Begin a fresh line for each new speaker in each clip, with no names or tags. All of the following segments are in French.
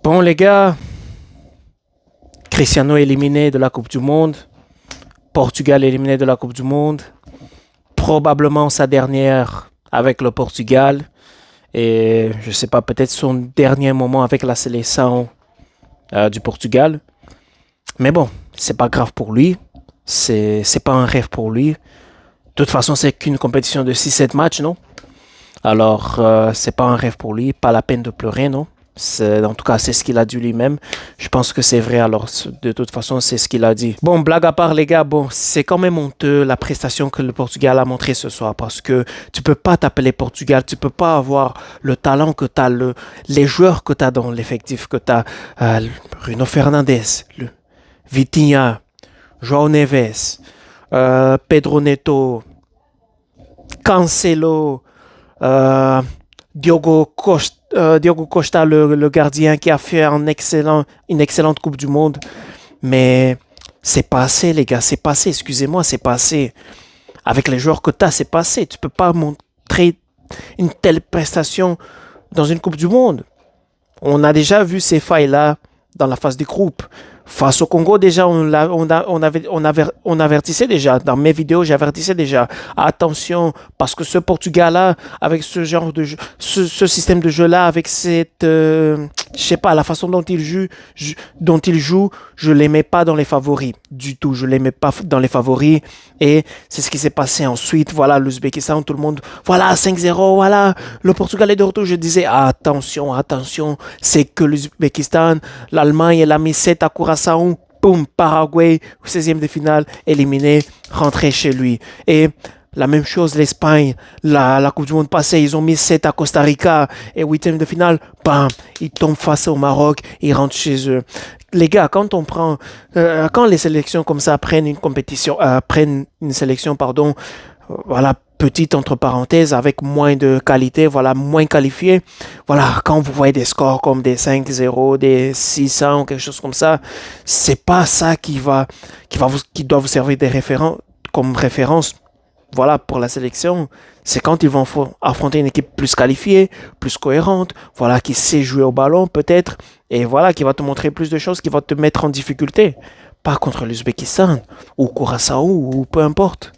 Bon, les gars, Cristiano éliminé de la Coupe du Monde. Portugal éliminé de la Coupe du Monde. Probablement sa dernière avec le Portugal. Et je sais pas, peut-être son dernier moment avec la sélection du Portugal. Mais bon, c'est pas grave pour lui. C'est pas un rêve pour lui. De toute façon, c'est qu'une compétition de 6-7 matchs, non? Alors, c'est pas un rêve pour lui. Pas la peine de pleurer, non? En tout cas, c'est ce qu'il a dit lui-même. Je pense que c'est vrai. Alors, de toute façon, c'est ce qu'il a dit. Bon, blague à part, les gars, bon, c'est quand même honteux la prestation que le Portugal a montré ce soir parce que tu peux pas t'appeler Portugal. Tu peux pas avoir le talent que tu as, les joueurs que tu as dans l'effectif, que tu as Bruno Fernandes, Vitinha, João Neves, Pedro Neto, Cancelo, Diogo Costa, le gardien qui a fait une excellente Coupe du Monde. Mais c'est pas assez, les gars, c'est pas assez. Excusez-moi, c'est pas assez. Avec les joueurs que tu as, c'est pas assez. Tu peux pas montrer une telle prestation dans une Coupe du Monde. On a déjà vu ces failles-là dans la phase des groupes. Face au Congo, déjà, on avertissait déjà. Dans mes vidéos, j'avertissais déjà. Attention, parce que ce Portugal-là, avec ce genre de jeu, ce système de jeu-là, avec cette, je sais pas, la façon dont il joue, je l'aimais pas dans les favoris. Du tout, je l'aimais pas dans les favoris. Et c'est ce qui s'est passé ensuite. Voilà, l'Ouzbékistan, tout le monde, voilà, 5-0, voilà, le Portugal est de retour. Je disais, attention, c'est que l'Ouzbékistan, l'Allemagne, elle a mis 7 à Curaçao, boum, Paraguay, au 16e de finale, éliminé, rentré chez lui. Et la même chose, l'Espagne, la Coupe du Monde passée, ils ont mis 7 à Costa Rica, et 8e de finale, bam, ils tombent face au Maroc, ils rentrent chez eux. Les gars, quand les sélections comme ça prennent une sélection, voilà, petite entre parenthèses, avec moins de qualité, voilà, moins qualifié. Voilà, quand vous voyez des scores comme des 5-0, des 600 ou quelque chose comme ça, c'est pas ça qui doit vous servir comme référence. Voilà, pour la sélection, c'est quand ils vont affronter une équipe plus qualifiée, plus cohérente, voilà, qui sait jouer au ballon peut-être, et voilà, qui va te montrer plus de choses, qui va te mettre en difficulté. Pas contre l'Ouzbékistan, ou Curaçao, ou peu importe.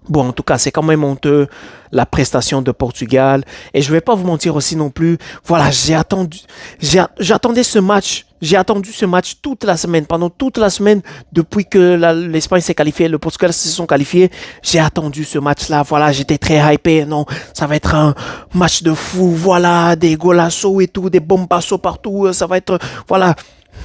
Bon, en tout cas, c'est quand même honteux, la prestation de Portugal. Et je vais pas vous mentir aussi non plus. Voilà, j'attendais ce match. J'ai attendu ce match toute la semaine. Pendant toute la semaine, depuis que l'Espagne s'est qualifiée, le Portugal se sont qualifiés, j'ai attendu ce match-là. Voilà, j'étais très hypé. Non, ça va être un match de fou. Voilà, des golassos et tout, des bombassos partout. Ça va être, voilà.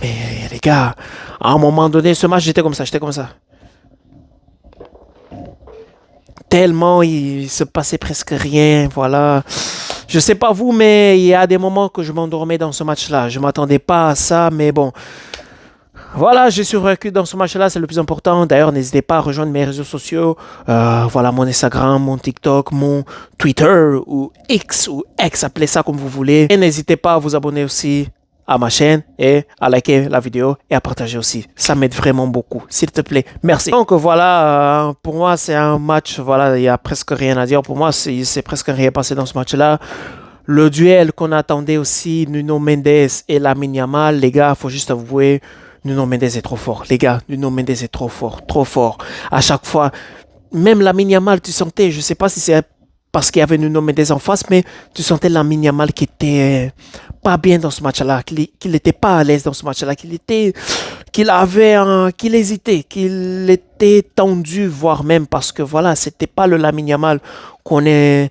Mais les gars, à un moment donné, ce match, j'étais comme ça. Tellement il se passait presque rien, voilà. Je sais pas vous, mais il y a des moments que je m'endormais dans ce match-là. Je m'attendais pas à ça, mais bon. Voilà, j'ai survécu dans ce match-là, c'est le plus important. D'ailleurs, n'hésitez pas à rejoindre mes réseaux sociaux. Voilà, mon Instagram, mon TikTok, mon Twitter ou X, appelez ça comme vous voulez. Et n'hésitez pas à vous abonner aussi à ma chaîne et à liker la vidéo et à partager aussi. Ça m'aide vraiment beaucoup, s'il te plaît. Merci. Donc voilà, pour moi, c'est un match, voilà, il y a presque rien à dire. Pour moi, c'est presque rien passé dans ce match-là. Le duel qu'on attendait aussi, Nuno Mendes et Lamine Yamal, les gars, faut juste avouer, Nuno Mendes est trop fort. Les gars, Nuno Mendes est trop fort. À chaque fois, même Lamine Yamal, tu sentais, je sais pas si c'est parce qu'il y avait Nuno Mendes en face, mais tu sentais Lamine Yamal qui était pas bien dans ce match-là, qu'il n'était pas à l'aise dans ce match-là, qu'il hésitait, qu'il était tendu, voire même parce que voilà, c'était pas le Lamine Yamal qu'on a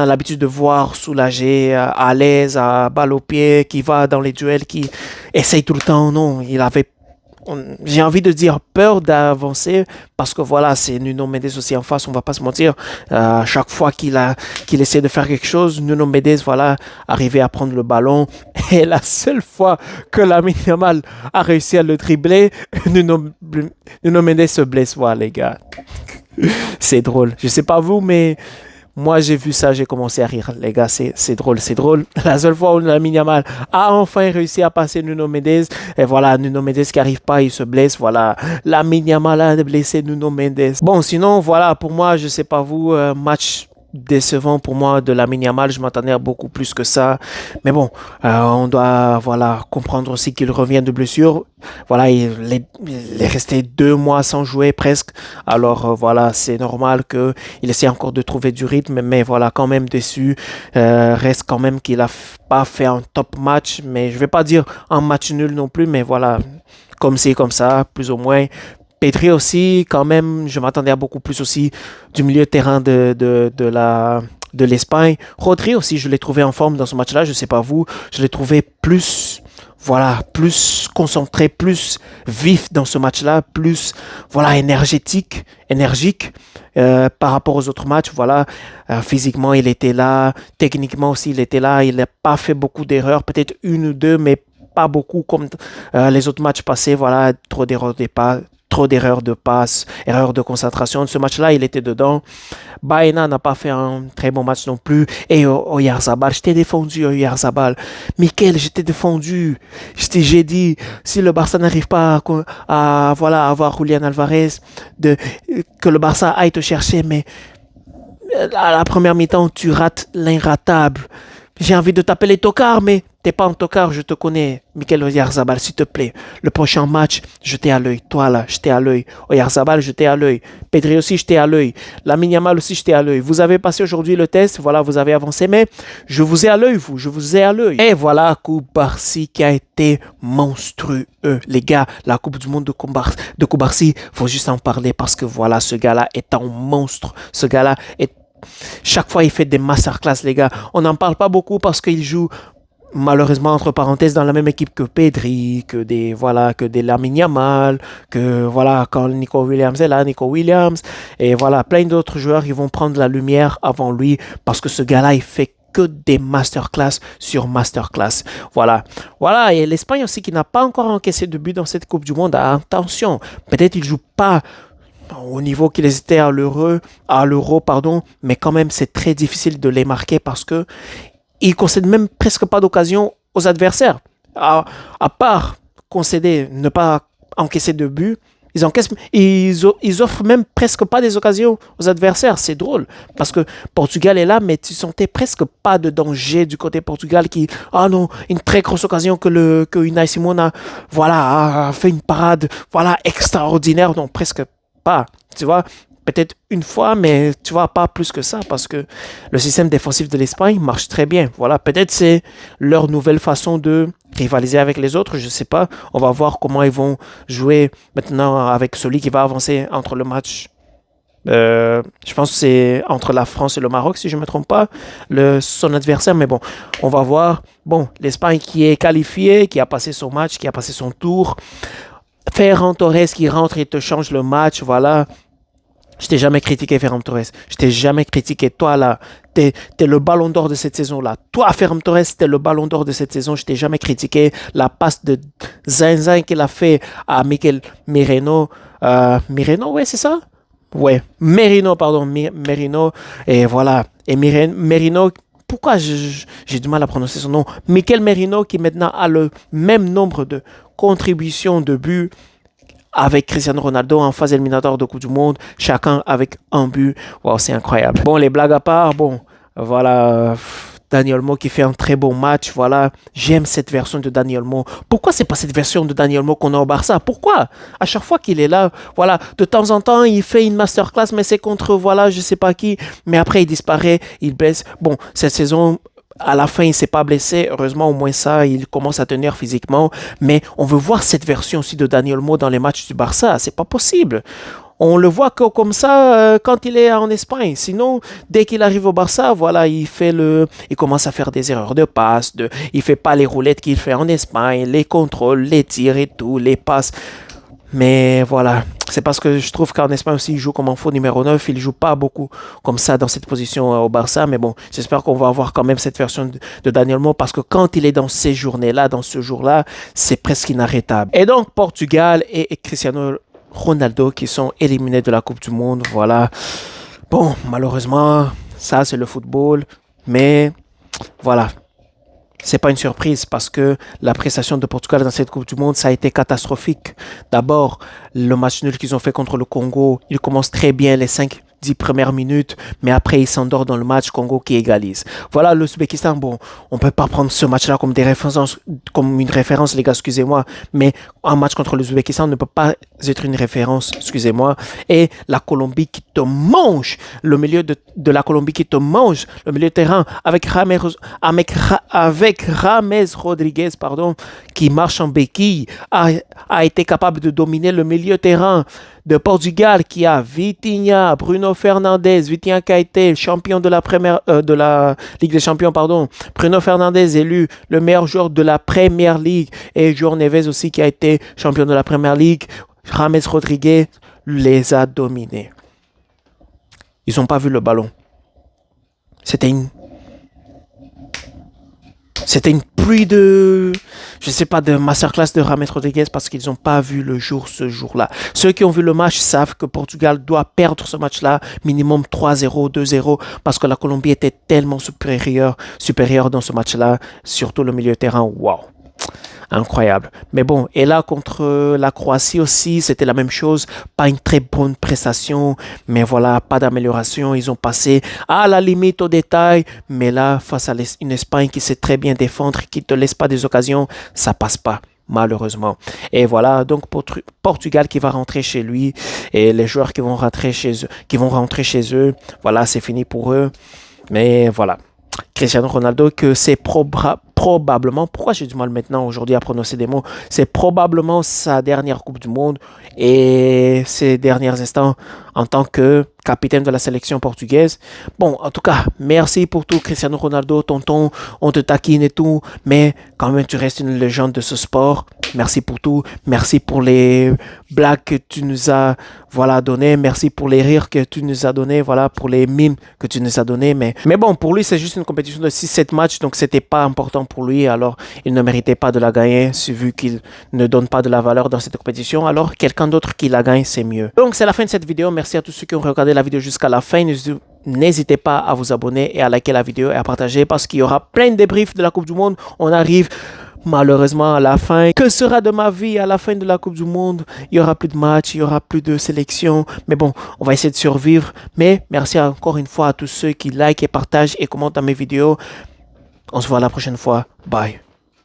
l'habitude de voir soulagé, à l'aise, à balle au pied, qui va dans les duels, qui essaye tout le temps. Non, j'ai envie de dire peur d'avancer parce que voilà, c'est Nuno Mendes aussi en face, on va pas se mentir. Chaque fois qu'il essaie de faire quelque chose, Nuno Mendes, voilà, arrivait à prendre le ballon. Et la seule fois que Lamine Yamal a réussi à le dribbler, Nuno Mendes se blesse. Voilà, les gars. C'est drôle. Je sais pas vous, mais moi, j'ai vu ça, j'ai commencé à rire. Les gars, c'est drôle. La seule fois où Lamine Yamal a enfin réussi à passer Nuno Mendes, et voilà, Nuno Mendes qui arrive pas, il se blesse. Voilà, Lamine Yamal a blessé Nuno Mendes. Bon, sinon, voilà, pour moi, je sais pas vous, match décevant pour moi de Lamine Yamal. Je m'attendais à beaucoup plus que ça. Mais bon, on doit voilà comprendre aussi qu'il revient de blessure. Voilà, il est resté 2 mois sans jouer presque. Alors voilà, c'est normal qu'il essaie encore de trouver du rythme. Mais voilà, quand même déçu. Reste quand même qu'il a pas fait un top match. Mais je vais pas dire un match nul non plus. Mais voilà, comme c'est comme ça, plus ou moins. Pedri aussi, quand même, je m'attendais à beaucoup plus aussi du milieu de terrain de l'Espagne. Rodri aussi, je l'ai trouvé en forme dans ce match-là, je sais pas vous, je l'ai trouvé plus, voilà, plus concentré, plus vif dans ce match-là, plus, voilà, énergique par rapport aux autres matchs. Voilà, physiquement, il était là, techniquement aussi, il était là, il n'a pas fait beaucoup d'erreurs, peut-être une ou deux, mais pas beaucoup comme les autres matchs passés. Voilà, trop d'erreurs de passe, erreurs de concentration. Ce match-là, il était dedans. Baena n'a pas fait un très bon match non plus. Et Oyarzabal, je t'ai défendu, Oyarzabal. Michael, je t'ai défendu. J'ai dit, si le Barça n'arrive pas voilà, avoir Julian Alvarez, que le Barça aille te chercher, mais à la première mi-temps, tu rates l'inratable. J'ai envie de t'appeler tocard, mais t'es pas un tocard, je te connais. Michael Oyarzabal, s'il te plaît. Le prochain match, je t'ai à l'œil. Toi là, je t'ai à l'œil. Oyarzabal, je t'ai à l'œil. Pedri aussi, je t'ai à l'œil. Lamine Yamal aussi, je t'ai à l'œil. Vous avez passé aujourd'hui le test, voilà, vous avez avancé, mais je vous ai à l'œil, vous. Je vous ai à l'œil. Et voilà, Koubarsi qui a été monstrueux. Les gars, la Coupe du Monde de Koubarsi, faut juste en parler parce que voilà, ce gars-là est un monstre. Ce gars-là est chaque fois, il fait des masterclass, les gars. On n'en parle pas beaucoup parce qu'il joue, malheureusement, entre parenthèses, dans la même équipe que Pedri, que des Lamine Yamal, que voilà, quand Nico Williams est là, Nico Williams, et voilà, plein d'autres joueurs, ils vont prendre la lumière avant lui parce que ce gars-là, il fait que des masterclass sur masterclass. Voilà. Voilà. Et l'Espagne aussi qui n'a pas encore encaissé de but dans cette Coupe du Monde. Attention. Peut-être il ne joue pas au niveau qu'ils étaient à l'euro, pardon, mais quand même c'est très difficile de les marquer parce que ils concèdent même presque pas d'occasion aux adversaires. À part concéder, ne pas encaisser de but, ils offrent même presque pas des occasions aux adversaires. C'est drôle parce que Portugal est là, mais tu sentais presque pas de danger du côté Portugal non, une très grosse occasion que Unai Simon a fait une parade, voilà, extraordinaire, non, presque pas, tu vois, peut-être une fois, mais tu vois, pas plus que ça, parce que le système défensif de l'Espagne marche très bien. Voilà, peut-être c'est leur nouvelle façon de rivaliser avec les autres, je sais pas. On va voir comment ils vont jouer maintenant avec celui qui va avancer entre le match. Je pense que c'est entre la France et le Maroc, si je ne me trompe pas, son adversaire. Mais bon, on va voir. Bon, l'Espagne qui est qualifiée, qui a passé son match, qui a passé son tour. Ferran Torres qui rentre et te change le match, voilà. Je t'ai jamais critiqué, Ferran Torres. Je t'ai jamais critiqué. Toi, là, t'es le ballon d'or de cette saison-là. Toi, Ferran Torres, t'es le ballon d'or de cette saison. Je t'ai jamais critiqué. La passe de Zinzin qu'il a fait à Mikel Merino. Merino, ouais, c'est ça? Ouais, Merino, pardon. Merino. Et voilà. Et Merino, pourquoi j'ai du mal à prononcer son nom? Mikel Merino qui maintenant a le même nombre de contributions de buts avec Cristiano Ronaldo en phase éliminatoire de Coupe du Monde, chacun avec un but. Wow, c'est incroyable. Bon, les blagues à part, bon, voilà, Dani Olmo qui fait un très bon match, voilà. J'aime cette version de Dani Olmo. Pourquoi c'est pas cette version de Dani Olmo qu'on a au Barça? Pourquoi? À chaque fois qu'il est là, voilà, de temps en temps, il fait une masterclass, mais c'est contre, voilà, je sais pas qui, mais après il disparaît, il blesse. Bon, cette saison, à la fin, il ne s'est pas blessé. Heureusement, au moins ça, il commence à tenir physiquement. Mais on veut voir cette version aussi de Dani Olmo dans les matchs du Barça. C'est pas possible. On le voit que comme ça quand il est en Espagne. Sinon, dès qu'il arrive au Barça, voilà, il commence à faire des erreurs de passe. Il fait pas les roulettes qu'il fait en Espagne, les contrôles, les tirs et tout, les passes. Mais voilà, c'est parce que je trouve qu'en Espagne aussi, il joue comme un faux numéro 9. Il ne joue pas beaucoup comme ça dans cette position au Barça. Mais bon, j'espère qu'on va avoir quand même cette version de Dani Olmo parce que quand il est dans ces journées-là, dans ce jour-là, c'est presque inarrêtable. Et donc, Portugal et Cristiano Ronaldo qui sont éliminés de la Coupe du Monde. Voilà. Bon, malheureusement, ça, c'est le football. Mais voilà. C'est pas une surprise parce que la prestation de Portugal dans cette Coupe du Monde, ça a été catastrophique. D'abord, le match nul qu'ils ont fait contre le Congo, ils commencent très bien les 5 10 premières minutes, mais après il s'endort dans le match, Congo qui égalise. Voilà l'Ouzbékistan, bon, on peut pas prendre ce match-là comme comme une référence, les gars, excusez-moi, mais un match contre l'Ouzbékistan ne peut pas être une référence, excusez-moi. Et la Colombie qui te mange, le milieu de la Colombie qui te mange, le milieu de terrain avec Rames Rodriguez, pardon, qui marche en béquille, a été capable de dominer le milieu de terrain de Portugal qui a Vitinha, Bruno Fernandes, Vitinha qui a été champion de la Ligue des Champions, pardon. Bruno Fernandes élu le meilleur joueur de la Première Ligue et João Neves aussi qui a été champion de la Première Ligue. Rames Rodriguez les a dominés. Ils n'ont pas vu le ballon. C'était une pluie de, je sais pas, de masterclass de Rames Rodriguez parce qu'ils n'ont pas vu le jour ce jour-là. Ceux qui ont vu le match savent que Portugal doit perdre ce match-là, minimum 3-0, 2-0, parce que la Colombie était tellement supérieure dans ce match-là, surtout le milieu de terrain. Waouh! Incroyable. Mais bon, et là, contre la Croatie aussi, c'était la même chose. Pas une très bonne prestation, mais voilà, pas d'amélioration. Ils ont passé à la limite au détail, mais là, face à une Espagne qui sait très bien défendre, qui ne te laisse pas des occasions, ça passe pas. Malheureusement. Et voilà, donc Portugal qui va rentrer chez lui et les joueurs qui vont rentrer chez eux, voilà, c'est fini pour eux. Mais voilà. Cristiano Ronaldo, que c'est probablement, pourquoi j'ai du mal maintenant aujourd'hui à prononcer des mots, c'est probablement sa dernière Coupe du Monde et ses derniers instants en tant que capitaine de la sélection portugaise. Bon, en tout cas, merci pour tout Cristiano Ronaldo, tonton, on te taquine et tout, mais quand même tu restes une légende de ce sport. Merci pour tout, merci pour les blagues que tu nous as donné, merci pour les rires que tu nous as donné, voilà, pour les mimes que tu nous as donné, mais bon, pour lui c'est juste une compétition de 6-7 matchs, donc c'était pas important pour lui, alors il ne méritait pas de la gagner, vu qu'il ne donne pas de la valeur dans cette compétition, alors quelqu'un d'autre qui la gagne, c'est mieux. Donc c'est la fin de cette vidéo, merci à tous ceux qui ont regardé la vidéo jusqu'à la fin, n'hésitez pas à vous abonner et à liker la vidéo et à partager parce qu'il y aura plein de débriefs de la Coupe du Monde, on arrive malheureusement à la fin. Que sera de ma vie à la fin de la Coupe du Monde? Il y aura plus de matchs, il y aura plus de sélections. Mais bon, on va essayer de survivre. Mais merci encore une fois à tous ceux qui likent et partagent et commentent mes vidéos. On se voit la prochaine fois. Bye.